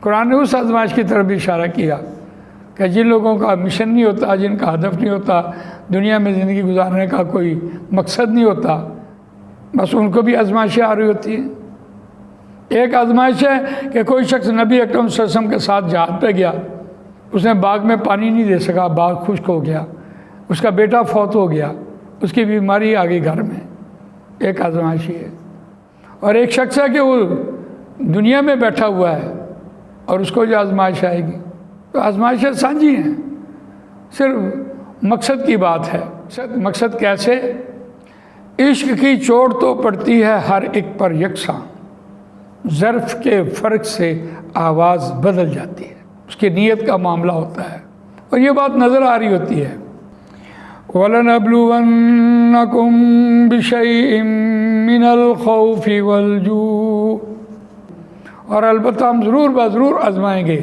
قرآن نے اس آزمائش کی طرف بھی اشارہ کیا کہ جن لوگوں کا مشن نہیں ہوتا، جن کا ہدف نہیں ہوتا، دنیا میں زندگی گزارنے کا کوئی مقصد نہیں ہوتا، بس ان کو بھی آزمائشیں آ رہی ہوتی ہیں۔ ایک آزمائش ہے کہ کوئی شخص نبی اکرم صلی اللہ علیہ وسلم کے ساتھ جہاد پہ گیا، اس نے باغ میں پانی نہیں دے سکا، باغ خشک ہو گیا، اس کا بیٹا فوت ہو گیا، اس کی بیماری آ گئی گھر میں، ایک آزمائش ہی ہے۔ اور ایک شخص ہے کہ وہ دنیا میں بیٹھا ہوا ہے اور اس کو جو آزمائش آئے گی، تو آزمائشیں سانجھی ہیں، صرف مقصد کی بات ہے۔ مقصد کیسے؟ عشق کی چوٹ تو پڑتی ہے ہر ایک پر یکساں، ظرف کے فرق سے آواز بدل جاتی ہے، اس کی نیت کا معاملہ ہوتا ہے، اور یہ بات نظر آ رہی ہوتی ہے۔ وَلَنَبْلُوَنَّكُمْ بِشَيْءٍ مِّنَ الْخَوْفِ وَالْجُوعِ، اور البتہ ہم ضرور آزمائیں گے